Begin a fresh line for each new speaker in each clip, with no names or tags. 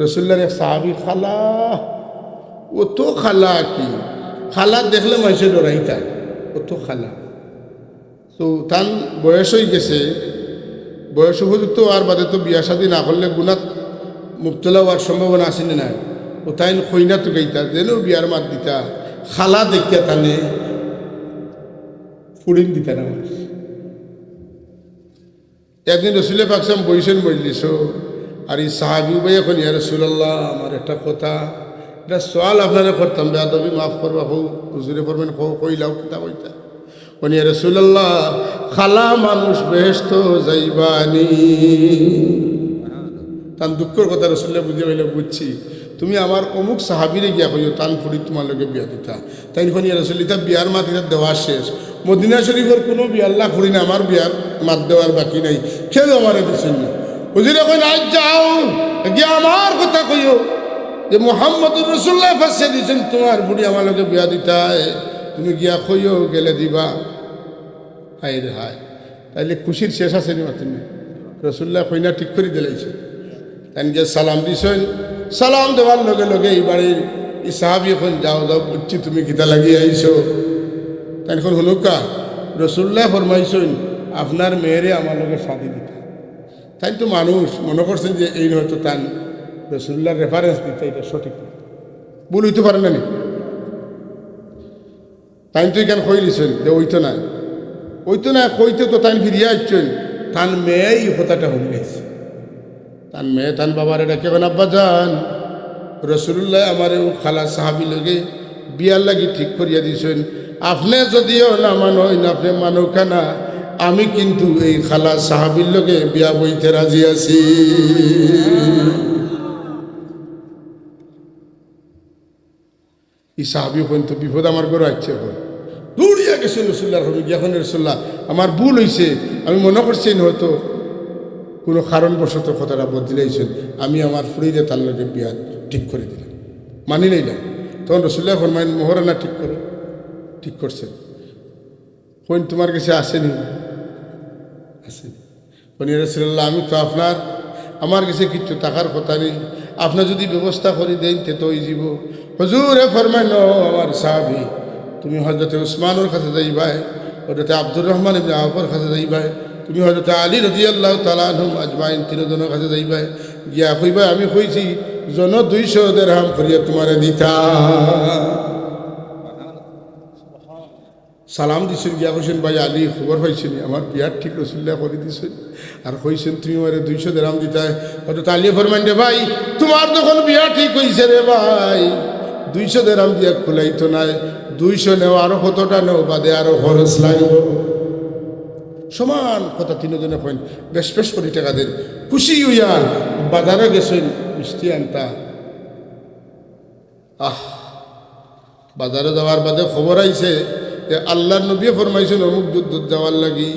রসুল্লাহর এক সাহাবি খালা, ও তো খালা কি খালা দেখলে মানুষে ডরাইতায়, ও তো খালা। তো তার বয়স হয়ে গেছে, বয়স উপযুক্ত আর বাদে তো বিয়া শাদী না করলে গুণাত মুবতলা হওয়ার সম্ভাবনা আসেনি না। ও তাই কইনা তো গাইতা যেন বিয়ার মাত দিতা, খালা দেখিয়া তানে ফুড়িন দিতা না মানুষ। একদিন রসুলের পাকসাম বইছেন মজলিস, আর এই সাহাবি ভাই এখন ইয়া রাসূলুল্লাহ আমার একটা কথা, এটা সওয়াল আপনারা করতাম, বেয়াদবি মাফ করবা, হো হুজুরে পড়বেন, কইলাও কিতাব হইতা। বলি ইয়া রাসূলুল্লাহ খালা মানুষ বেহেশত যাইবানি। তার দুঃখের কথা রসুল্লাহ বুঝে হইলে বুঝছি, তুমি আমার অমুক সাহাবিরে গিয়া কইও তান ফুড়ি তোমার লোকে বিয়া দিতা। তাই এখন ইয়া রাসূলুল্লাহ বিয়ার মাত এটা দেওয়া শেষ, মদিনা শরীফের কোনো বিয়ার লাখ ফুড়ি না, আমার বিয়ার মাত দেওয়ার বাকি নাই, কেউ আমারে দিচ্ছেন না। হুজুরে কইন আজ যাও গিয়া আমার কথা কইও যে মুহাম্মদুর রাসূলুল্লাহ ফাঁসে দিয়েছেন তোমার বুড়ি আমার লোকে বিয়া দিতায়, তুমি গিয়া কইও, গেলে দিবা। হায় রে হায়, তাইলে খুশির শেষ আছে নি মাত্র রসুল্লাহ কইনা ঠিক করে দিলাইছে। তাই গিয়ে সালাম দিছেন, সালাম দেওয়ার লগে লগে এই বাড়ির এই সাহাবি এখন যাও যাও বুঝছি তুমি কিতা লাগিয়ে আইছো। তাই এখন হুনুকা রসুল্লাহ ফরমাইছেন আপনার মেয়েরে আমার লগে শাদি দিতে। তাই তো মানুষ মনে করছেন যে এই হয়তো তান রসুল্লাহর রেফারেন্স দিতে, এটা সঠিক ভুল হইতে পারে না নি। তাই তো এখানে কই দিছেন যে ওইতো না, ওইতো না কইতে তো তাই ফিরিয়ে আসছেন, তান মেয়েই কথাটা হয়ে গেছে। তান মেয়ে তান বাবার এটা কেমন আব্বা যান রসুল্লাহ আমার খালা সাহাবি লগে বিয়ার লাগি ঠিক করিয়া দিয়েছেন, আপনি যদিও না মানই না আপনি মানো কেনা, আমি কিন্তু এই খালা সাহাবির লগে বিয়া বইতে রাজি আছি। এই সাহাবি পর্যন্ত বিপদ আমার ঘরে আসছে, এখন দৌড়িয়া গেছেন রসুল্লাহর হবে গিয়া, এখন রসুল্লাহ আমার ভুল হয়েছে, আমি মনে করছি হয়তো কোনো কারণবশত কথাটা বদলাইছেন, আমি আমার ফুড়িতে তার লগে বিয়া ঠিক করে দিলাম, মানি নিলাম। তখন রসুল্লাহ ফরমাইন মোহরানা ঠিক করো, ঠিক করছেন। কোন তোমার কাছে আসেনি? আসেনি। কোন রাসূলুল্লাহ আমি তো আপনার, আমার কাছে কিচ্ছু টাকার কথা নেই, আপনার যদি ব্যবস্থা করে দেন তে তো ওই যাব। হুজুরে ফরমাইন আমার সাহাবী তুমি হযরতে উসমানের কাছে যাইবাই, হযরতে আব্দুর রহমান ইবনে আওফের কাছে যাইবাই, তুমি হযরতে আলী রাদিয়াল্লাহু তাআলা আনহুম আজমাইন তিনজনের কাছে যাইবাই, গিয়া কইবা আমি কইছি জন 200 দিরহাম করিয়া তোমারে দিতা। সালাম দিছেন, গিয়া কইছেন ভাই আলী খবর পাইছেন আমার বিয়ার ঠিক রসুল্লাহ করে দিছেন, আর কইছেন তুমি আমার 200 দিরহাম দিতায়। হয়তো আলী ফরমান রে ভাই তোমার যখন বিয়া ঠিক হইছে রে ভাই 200 দিরহাম দিয়া খুলাইতো নাই, 200 নেও, আরো কতটা নেও, বাদে আরো খরচ লাগবে। সমান কথা তিনজনে কইন, বেশ বেশ করে টাকা দেন। খুশি হইয়া বাজারে গেছেন মিষ্টি আনতা। বাজারে যাওয়ার বাদে খবর আইছে যে আল্লাহর নবী ফরমাইছেন অমুক যুদ্ধ যাওয়ার লাগি,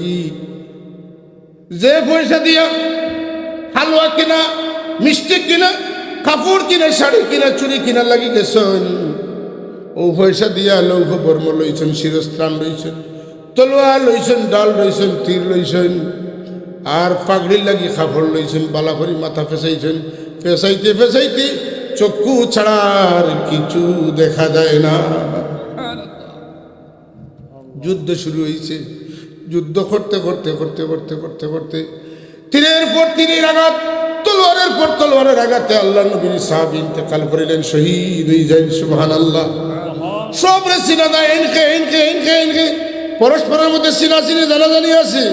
যে পয়সা দিয়া হালুয়া কিনা, মিষ্টি কিনা, কাপড় কিনা, শাড়ি কিনা, চুরি কিনা লাগি গেছেন, ও পয়সা দিয়া লৌহ বর্ম লইছেন, শিরস্ত্রাণ লইছেন, তলোয়ার লইছেন, ডাল লইছেন, তীর লইছেন, আর পাগড়ির লাগি কাপড় লইছেন, বালা করে মাথা ফেসাইছেন। ফেসাইতে ফেসাইতে চক্ষু ছাড়ার কিছু দেখা যায় না। যুদ্ধ শুরু হয়েছে, যুদ্ধ করতে করতে করতে করতে করতে করতে তীরের পর তীরের আঘাত, তলোয়ারের পর তলোয়ারের আঘাতে আল্লাহ নবীর সাহাবী ইন্তেকাল করিলেন, শহীদ হয়ে যায়। সুবহানাল্লাহ। সব রে সিনা দেয়, এনকে এনকে এনকে এনকে পরস্পরের মধ্যে সিনাসিনি জানাজানি আছে,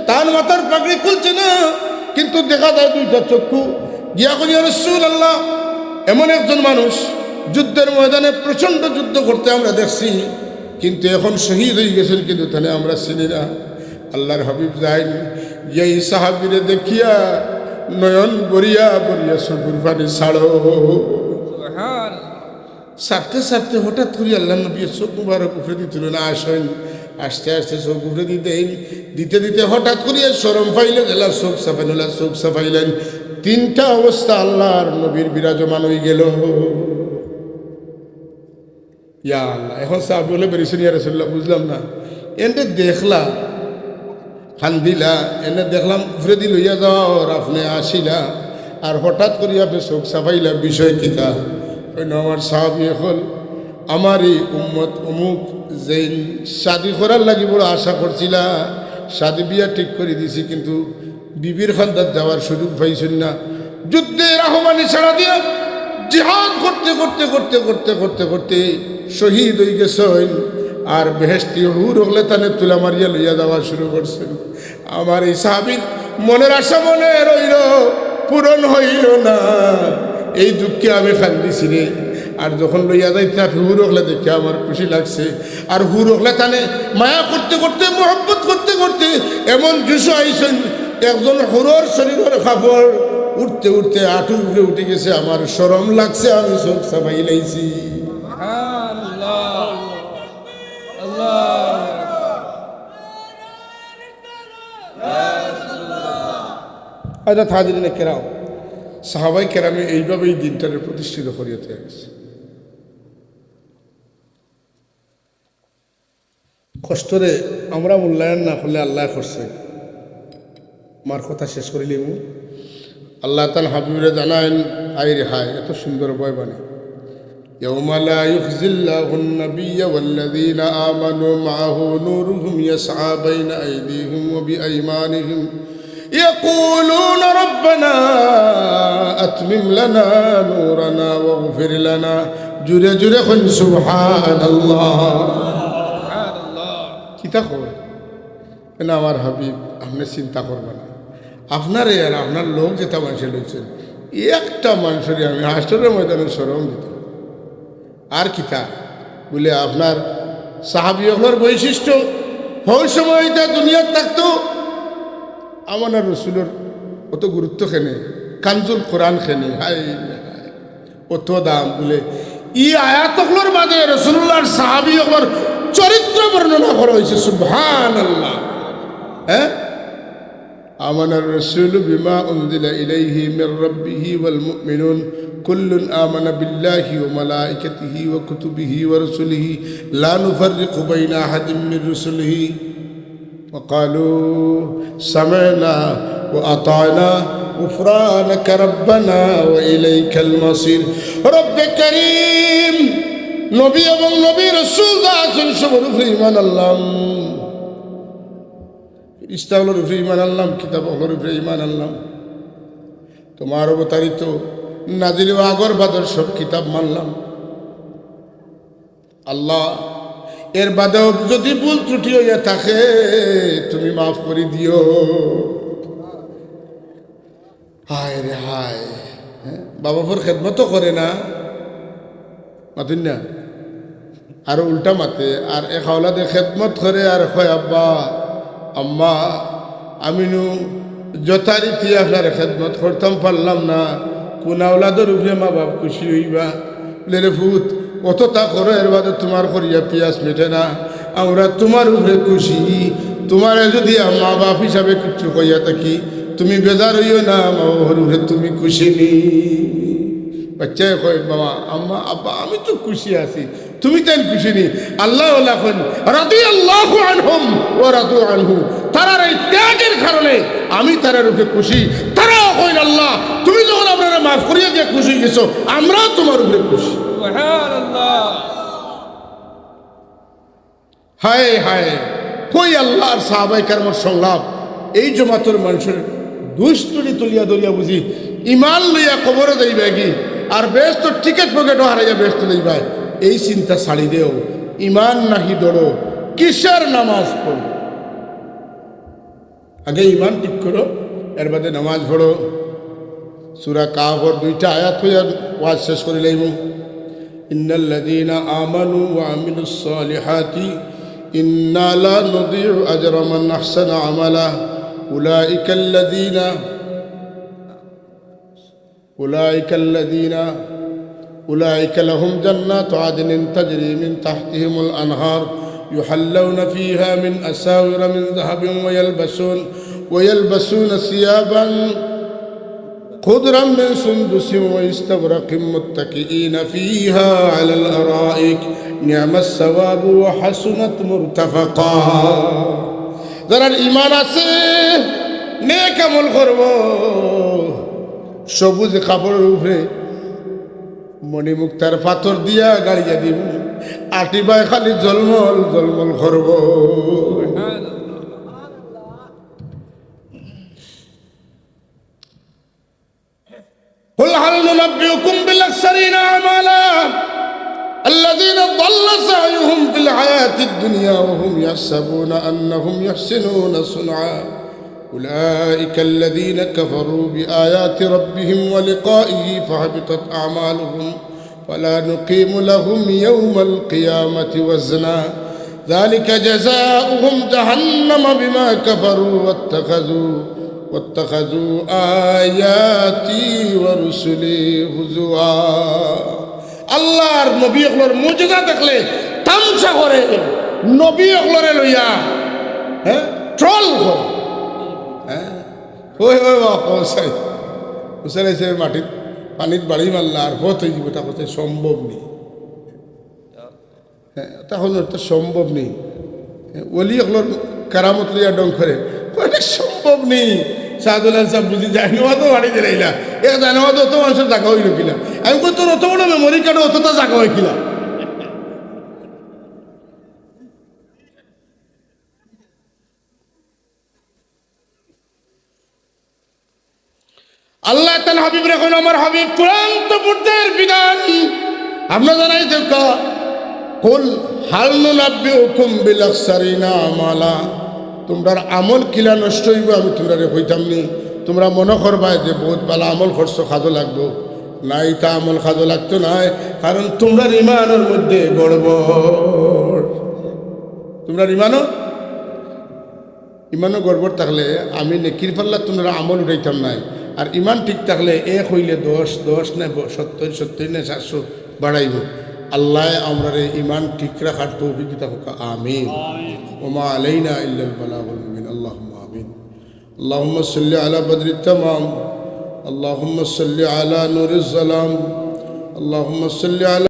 তার মাথার পাগড়ি খুলছে না, কিন্তু দেখা যায় দুইটা চক্ষু। গিয়া করি ইয়া রাসূলুল্লাহ এমন একজন মানুষ যুদ্ধের ময়দানে প্রচণ্ড যুদ্ধ করতে আমরা দেখছি, কিন্তু এখন শহীদ হয়ে গেছেন, কিন্তু তাহলে আমরা চিনি না। আল্লাহর হাবিব যাইন এই সাহাবীরে দেখিয়া নয়ন বরিয়া বরিয়া চকুর পানি ছাড়ো। সারতে সারতে হঠাৎ করে আল্লাহ নবী চোখ মুবারক উপরে দিতেন না, আসেন আস্তে আস্তে চোখ উপরে দিতে দিতে হঠাৎ করে শরম পাইলেন, এলা চোখ সাফাইলেন, চোখ সাফাইলেন। তিনটা অবস্থা আল্লাহর নবীর বিরাজমান হয়ে গেল। ইয়া আল্লাহ, এখন সাহাবী বলে বেরিয়েছেন ইয়া রাসূলুল্লাহ বুঝলাম না, এনে দেখলা খান্দিলা, এনে দেখলাম উপরে দি লইয়া যাওয়ার আপনি আসিলা, আর হঠাৎ করে আপনি চোখ সাফাইলা বিষয় কিতা আমার সাহাবি এখন আমার এই উম্মত অমুক যে শাদি করার লাগি বড় আশা করছিলা শাদি বিয়া ঠিক করে দিছি কিন্তু বিবির খান্দার যাওয়ার সুযোগ পাইছেন না যুদ্ধের আহ্বানে ছাড়া দিয়া জিহাদ করতে করতে করতে করতে করতে করতে শহীদ হয়ে গেছেন আর বেহেশতি হুর হলে তানে তুলা মারিয়া লইয়া যাওয়া শুরু করছেন আমার এই সাহাবীর মনের আশা মনে রইল পূরণ হইল না এই দুঃখে আমি কান্দিছি রে আর যখন লইয়া যাইতে হুর হলে দেখে আমার খুশি লাগছে আর হুর হলে তানে মায়া করতে করতে মোহব্বত করতে করতে এমন জুস আইছেন একজন হুরর শরীরের কাপড় উঠতে উঠতে আঁটুর উপরে উঠে গেছে আমার শরম লাগছে আমি চোখ সাফাই লাইছি আচ্ছা থাদিনে কেরাম সাহাবাই কেরামে এইভাবেই দিনটারে প্রতিষ্ঠিত করিয়াতে গেছে কষ্টরে আমরা মূল্যায়ন না করলে আল্লাহ করছে আমার কথা শেষ করিলি আল্লাহ তাল হাবিবরে জানায়েন আই রেহাই এত সুন্দর বয় বাণী يوم لا يخزي الله النبي والذين آمنوا معه نورهم يسعى بين أيديهم وبأيمانهم يقولون ربنا أتمم لنا نورنا واغفر لنا جري جري خن سبحان الله কিতা খবর না আমার হাবিব আপনি চিন্তা করবেন না আপনারে আর আপনার লোক যেটা মানুষের লইছেন একটা মানুষেরই আমি হাসরের ময়দানে শরম দিতাম আর কিতা বলে আপনার সাহাবী আপনার বৈশিষ্ট্য ওই সময় এটা দুনিয়ার থাকতো আমার রসুলের অত গুরুত্ব খেনে কানজুল কোরআন খেনে হাই অত দাম বলে ই আয়াতগুলোর মাঝে রসুল্লাহর সাহাবী আপনার চরিত্র বর্ণনা করা হয়েছে সুবহানাল্লাহ হ্যাঁ آمن الرسول بما أنزل إليه من ربه والمؤمنون كل آمن بالله وملائكته وكتبه ورسله لا نفرق بين أحد من رسله وقالوا سمعنا وأطعنا غفرانك ربنا وإليك المصير رب كريم نبي এবং নবী রাসূল দাসন সবর ফিমান আল্লাহ ইস্তাগলর উপরে ঈমান আনলাম কিতাবগুলোর উপরে ঈমান আনলাম তোমার অবতারিত নাজিল ও আগর বাদর সব কিতাব মানলাম আল্লাহ এর বাদেও যদি ভুল ত্রুটি হইয়া থাকে তুমি মাফ করে দিও হায় রে হায় বাবা ফোর খেদমতও করে না মাতুন না আরো উল্টা মাতে আর এক হাওলাদে খেদমত করে আর কয় আব্বা আম্মা আমিনু যথারীতি আপনার খেদমত করতাম পারলাম না কোন আওলাদের উপরে মা বাপ খুশি হইবা লে ভূত অতটা করো এর বাদে তোমার করিয়া পিয়াস মেটে না আমরা তোমার উপরে খুশি তোমার যদি মা বাপ হিসাবে কিছু কইয়া থাকি তুমি বেজার হইও না মা বাবার উপরে তুমি খুশি নি বাচ্চায় কয় বাবা আম্মা আব্বা আমি তো খুশি আছি তুমি তাই খুশি নি আল্লাহ রাদিয়াল্লাহু আনহুম ওয়া রাদু আনহু তারার এই ত্যাগের কারণে আমি তারার উপরে খুশি তারাও কইল আল্লাহ তুমি যখন আপনারা মাফ করিয়া দিয়ে খুশি গেছো আমরাও তোমার উপরে খুশি সুবহানাল্লাহ হায় হায় কই আল্লাহর সাহাবায়ে কেরামের সংলাপ এই জমাতের মানুষের দুষ্টুরি তুলিয়া দলিয়া বুঝি ইমান লইয়া কবরে যাইবে কি আর ব্যস্ত টিকেট পকেটও হারাইয়া ব্যস্ত লইবা এই চিন্তা ছাড়ি দেও ইমান নাহি দৌড়ো কিসের নামাজ পড়ো আগে ইমান ঠিক করো এর বাদে নামাজ পড়ো সূরা কাহফের দুইটা আয়াত হইয়া ওয়াজ শেষ করে লইব ইন্নাল্লাযীনা আমানু ওয়া আমিলুস সালিহাতি ইন্না লা নুদিউ আজরা মান আহসানা আমালা أولئك لهم جنات عدن تجري من تحتهم الأنهار يحلون فيها من أساور من ذهب ويلبسون ثيابا خضرا من سندس واستبرق متكئين فيها على الأرائك نعم الثواب وحسنت مرتفقا যারা ঈমান আছে নেক আমল করব সবুজ কাপড়ের উপরে মণিমুক্তার পাথর দিয়া গাড়িয়া দিব আটিবায় খালি জলমল জলমল করব قل هل ننبئكم بالأخسرين أعمالا الذين ضل سعيهم في الحياة الدنيا وهم يحسبون أنهم يحسنون صنعا أولئك الذين كفروا بآيات ربهم ولقائه فحبطت أعمالهم ولا نقيم لهم يوم القيامة وزنا ذلك جزاؤهم جهنم بما كفروا واتخذوا آياتي ورسلي هزوا আল্লাহর নবী হলর মুজিজা দেখলে তামসা করে নবী হলরে লইয়া হ্যাঁ ট্রল করে হ্যাঁ ওই ওই বাসাই বুঝাইছে মাটির পানিত বাড়ি মারলা আর হত হয়ে যাবে তা কথা সম্ভব নেই হ্যাঁ তখন ওটা সম্ভব নেই ওলি হলর কারামত লইয়া ডং করে ওটা সম্ভব নেই সাদুল সাহেব বুঝি জানিও তো বাড়ি দিলাইলা এ জানিও তো মানুষের জায়গা হইল কিনা আমি কই তোর অত বড় মেমোরি কার্ড অতটা জায়গা হয় কিনা আল্লাহ তাআলা হাবিব রাখুন আমার হাবিব কোরআন তো পড়তের বিধান আমরা জানাই দেখ কুল হাল নুনাব্বিউকুম বিল আখসারিনা আমালা তোমরার আমল কিলা নষ্ট হইব আমি তোমরা হইতাম নি তোমরা মনে করবা যে বহুত ভালো আমল করছো খাজো লাগবো নাই তা আমল খাজো লাগতো নাই কারণ তোমরার ইমানের মধ্যে গড়বড় তোমরার ইমানও গড়বড় থাকলে আমি নেকির পাল্লা তোমরা আমল উঠাইতাম নাই আর ইমান ঠিক থাকলে এক হইলে 10 না 70 না 700 বাড়াইব আল্লাহ আমরা ইমান ঠিক রাখার তৌফিক দিতে হোক আমিন ওমা আলাইনা ইল্লাল বালাগুল মুবিন আল্লাহুম্মা আমিন আল্লাহুম্মা সাল্লি আলা বদরিত তামাম আল্লাহুম্মা সাল্লি আলা নূরিজ জালাম আল্লাহুম্মা সাল্লি আলা